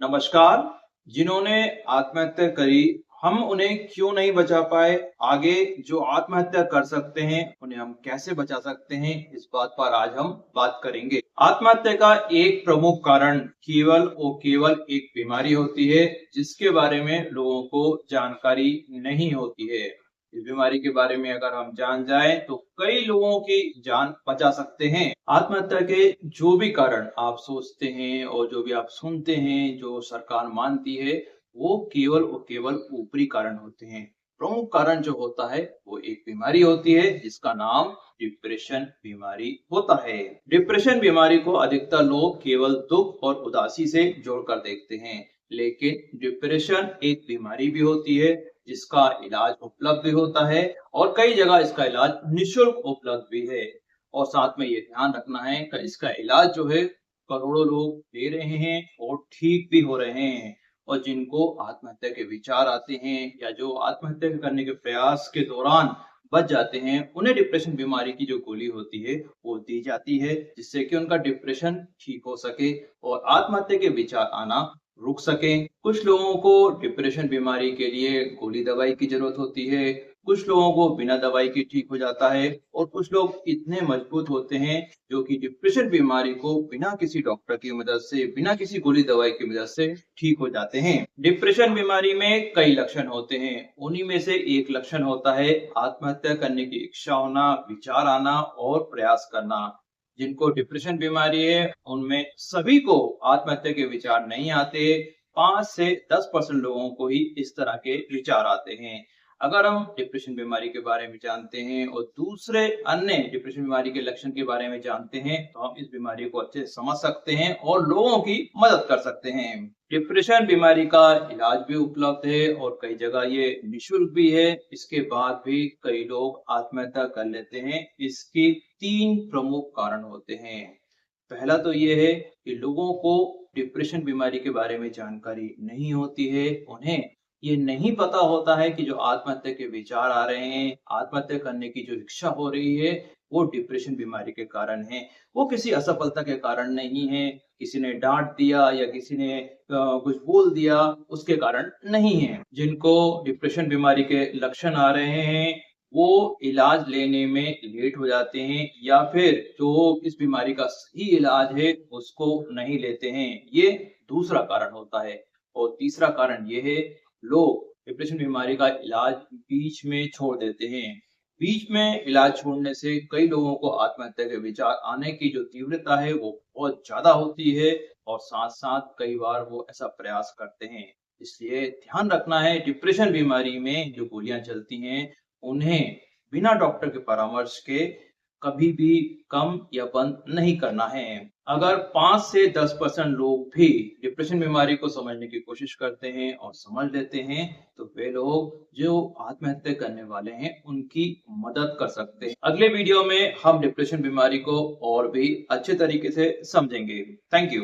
नमस्कार। जिन्होंने आत्महत्या करी, हम उन्हें क्यों नहीं बचा पाए? आगे जो आत्महत्या कर सकते हैं, उन्हें हम कैसे बचा सकते हैं? इस बात पर आज हम बात करेंगे। आत्महत्या का एक प्रमुख कारण केवल और केवल एक बीमारी होती है, जिसके बारे में लोगों को जानकारी नहीं होती है। इस बीमारी के बारे में अगर हम जान जाएं, तो कई लोगों की जान बचा सकते हैं। आत्महत्या के जो भी कारण आप सोचते हैं और जो भी आप सुनते हैं, जो सरकार मानती है, वो केवल और केवल ऊपरी कारण होते हैं। प्रमुख कारण जो होता है, वो एक बीमारी होती है, जिसका नाम डिप्रेशन बीमारी होता है। डिप्रेशन बीमारी को अधिकतर लोग केवल दुख और उदासी से जोड़कर देखते हैं, लेकिन डिप्रेशन एक बीमारी भी होती है, जिसका इलाज उपलब्ध भी होता है और कई जगह इसका इलाज निःशुल्क उपलब्ध भी है। और साथ में ये ध्यान रखना है कि इसका इलाज जो है करोड़ों लोग ले रहे हैं और ठीक भी हो रहे हैं। और जिनको आत्महत्या के विचार आते हैं या जो आत्महत्या करने के प्रयास के दौरान बच जाते हैं, उन्हें डिप्रेशन बीमारी की जो गोली होती है वो दी जाती है, जिससे कि उनका डिप्रेशन ठीक हो सके और आत्महत्या के विचार आना रुक सके। कुछ लोगों को डिप्रेशन बीमारी के लिए गोली दवाई की जरूरत होती है, कुछ लोगों को बिना दवाई के ठीक हो जाता है और कुछ लोग इतने मजबूत होते हैं जो कि डिप्रेशन बीमारी को बिना किसी डॉक्टर की मदद से, बिना किसी गोली दवाई की मदद से ठीक हो जाते हैं। डिप्रेशन बीमारी में कई लक्षण होते हैं। उन्हीं में से एक लक्षण होता है आत्महत्या करने की इच्छा होना, विचार आना और प्रयास करना। जिनको डिप्रेशन बीमारी है, उनमें सभी को आत्महत्या के विचार नहीं आते। 5 से 10% लोगों को ही इस तरह के विचार आते हैं। अगर हम डिप्रेशन बीमारी के बारे में जानते हैं और दूसरे अन्य डिप्रेशन बीमारी के लक्षण के बारे में जानते हैं, तो हम इस बीमारी को अच्छे से समझ सकते हैं और लोगों की मदद कर सकते हैं। डिप्रेशन बीमारी का इलाज भी उपलब्ध है और कई जगह ये निःशुल्क भी है। इसके बाद भी कई लोग आत्महत्या कर लेते हैं। इसके 3 प्रमुख कारण होते हैं। पहला तो ये है कि लोगों को डिप्रेशन बीमारी के बारे में जानकारी नहीं होती है। उन्हें ये नहीं पता होता है कि जो आत्महत्या के विचार आ रहे हैं, आत्महत्या करने की जो इच्छा हो रही है, वो डिप्रेशन बीमारी के कारण है। वो किसी असफलता के कारण नहीं है, किसी ने डाँट दिया या किसी ने कुछ बोल दिया, उसके कारण नहीं है। जिनको डिप्रेशन बीमारी के लक्षण आ रहे हैं, वो इलाज लेने में लेट हो जाते हैं या फिर जो इस बीमारी का सही इलाज है, उसको नहीं लेते हैं। ये दूसरा कारण होता है। और तीसरा कारण ये है, लोग डिप्रेशन बीमारी का इलाज बीच में छोड़ देते हैं। बीच में इलाज छोड़ने से कई लोगों को आत्महत्या के विचार आने की जो तीव्रता है वो बहुत ज़्यादा होती है और साथ-साथ कई बार वो ऐसा प्रयास करते हैं। इसलिए ध्यान रखना है, डिप्रेशन बीमारी में जो गोलियाँ चलती हैं, उन्हें बिना डॉक्टर के परामर्श के कभी भी कम या बंद नहीं करना है। अगर 5 से 10% लोग भी डिप्रेशन बीमारी को समझने की कोशिश करते हैं और समझ लेते हैं, तो वे लोग जो आत्महत्या करने वाले हैं, उनकी मदद कर सकते हैं। अगले वीडियो में हम डिप्रेशन बीमारी को और भी अच्छे तरीके से समझेंगे। Thank you.